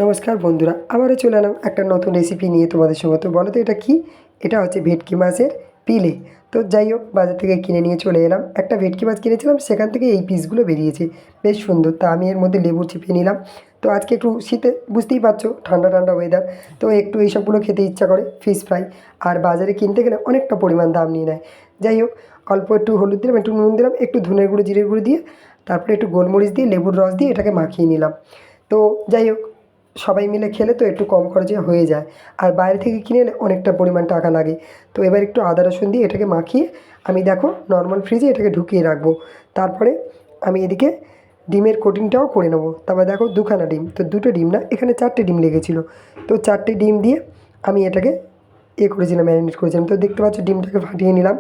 নমস্কার বন্ধুরা, আবারও চলে এলাম একটা নতুন রেসিপি নিয়ে তোমাদের সঙ্গে। তো বলো তো এটা কী? এটা হচ্ছে ভেটকি মাছের পিলে। তো যাই হোক, বাজার থেকে কিনে নিয়ে চলে এলাম। একটা ভেটকি মাছ কিনেছিলাম, সেখান থেকে এই পিসগুলো বেরিয়েছে, বেশ সুন্দর। তা আমি এর মধ্যে লেবু চিপিয়ে নিলাম। তো আজকে একটু শীতে, বুঝতেই পারছো, ঠান্ডা ঠান্ডা ওয়েদার, তো একটু এইসবগুলো খেতে ইচ্ছা করে, ফিশ ফ্রাই। আর বাজারে কিনতে গেলে অনেকটা পরিমাণ দাম নিয়ে নেয়। যাই হোক, অল্প একটু হলুদ দিলাম, একটু নুন দিলাম, একটু ধনের গুঁড়ো, জিরের গুঁড়ো দিয়ে, তারপরে একটু গোলমরিচ দিয়ে, লেবুর রস দিয়ে এটাকে মাখিয়ে নিলাম। তো যাই হোক, সবাই মিলে খেলে তো একটু কম খরচে হয়ে যায়। আর বাইরে থেকে কিনে এলে অনেকটা পরিমাণ টাকা লাগে। তো এবার একটু আদা রসুন দিয়ে এটাকে মাখিয়ে আমি দেখো নর্মাল ফ্রিজে এটাকে ঢুকিয়ে রাখবো। তারপরে আমি এদিকে ডিমের কোটিংটাও করে নেবো। তারপর দেখো দুখানা ডিম, তো দুটো ডিম না, এখানে 4টে ডিম লেগেছিলো। তো 4টে ডিম দিয়ে আমি এটাকে করেছিলাম, ম্যারিনেট করেছিলাম। তো দেখতে পাচ্ছ ডিমটাকে ফাটিয়ে নিলাম।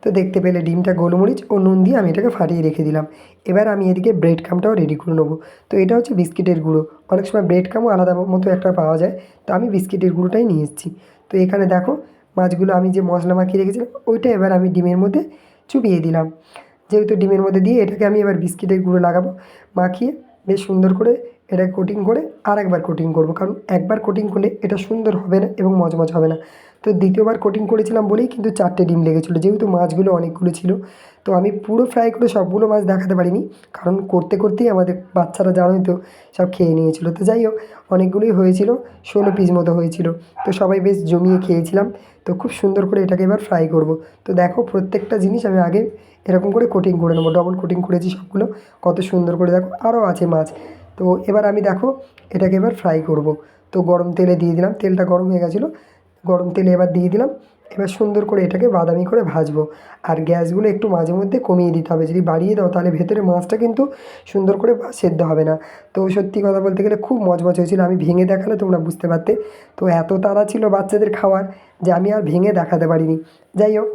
তো দেখতে পেলে ডিমটা গোলমরিচ ও নুন দিয়ে আমি এটাকে ফাটিয়ে রেখে দিলাম। এবার আমি এদিকে ব্রেড ক্রাম্বটাও রেডি করে নেবো। তো এটা হচ্ছে বিস্কিটের গুঁড়ো। অনেক সময় ব্রেড ক্রাম্বও আলাদা মতো একটা পাওয়া যায়, তো আমি বিস্কিটের গুঁড়োটাই নিয়ে এসেছি। তো এখানে দেখো মাছগুলো আমি যে মশলা মাখিয়ে রেখেছিলাম ওইটা এবার আমি ডিমের মধ্যে চুবিয়ে দিলাম। যেহেতু ডিমের মধ্যে দিয়ে এটাকে আমি এবার বিস্কিটের গুঁড়ো লাগাবো, মাখিয়ে বেশ সুন্দর করে এটাকে কোটিং করে আরেকবার কোটিং করবো। কারণ একবার কোটিং করলে এটা সুন্দর হবে না এবং মচমচ হবে না। তো দ্বিতীয়বার কোটিং করেছিলাম বলেই কিন্তু 4টে ডিম লেগেছিলো, যেহেতু মাছগুলো অনেকগুলো ছিল। তো আমি পুরো ফ্রাই করে সবগুলো মাছ দেখাতে পারিনি, কারণ করতে করতেই আমাদের বাচ্চারা, জানোই তো, সব খেয়ে নিয়েছিলো। তো যাই হোক, অনেকগুলোই হয়েছিল, 16 পিস মতো হয়েছিল। তো সবাই বেশ জমিয়ে খেয়েছিলাম। তো খুব সুন্দর করে এটাকে এবার ফ্রাই করব। তো দেখো প্রত্যেকটা জিনিস আমি আগে এরকম করে কোটিং করে নেবো, ডবল কোটিং করেছি সবগুলো, কত সুন্দর করে। দেখো আরও আছে মাছ। তো এবার আমি দেখো এটাকে এবার ফ্রাই করব। তো গরম তেলে দিয়ে দিলাম, তেলটা গরম হয়ে গেছিলো, গরম তেলে এবার দিয়ে দিলাম। এবার সুন্দর করে এটাকে বাদামি করে ভাজবো। আর গ্যাসগুলো একটু মাঝে মধ্যে কমিয়ে দিতে হবে, যদি বাড়িয়ে দাও তাহলে ভেতরে মাছটা কিন্তু সুন্দর করে সেদ্ধ হবে না। তো সত্যি কথা বলতে গেলে খুব মচমচ হয়েছিল, আমি ভেঙে দেখালে তোমরা বুঝতে পারতে। তো এত তাড়া ছিল বাচ্চাদের খাওয়ার যে আমি আর ভেঙে দেখাতে পারিনি। যাই হোক,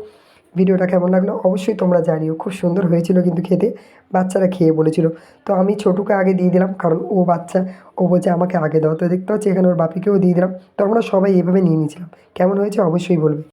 ভিডিওটা কেমন লাগলো অবশ্যই তোমরা জানিও। খুব সুন্দর হয়েছিল কিন্তু খেতে, বাচ্চারা খেয়ে বলেছিল। তো আমি ছোটুকে আগে দিয়ে দিলাম, কারণ ও বাচ্চা, ও বলছে আমাকে আগে দাও। তো দেখতে পাচ্ছি এখানে ওর বাপিকেও দিয়ে দিলাম। তো আমরা সবাই এভাবে নিয়ে নিয়েছিলাম। কেমন হয়েছে অবশ্যই বলবে।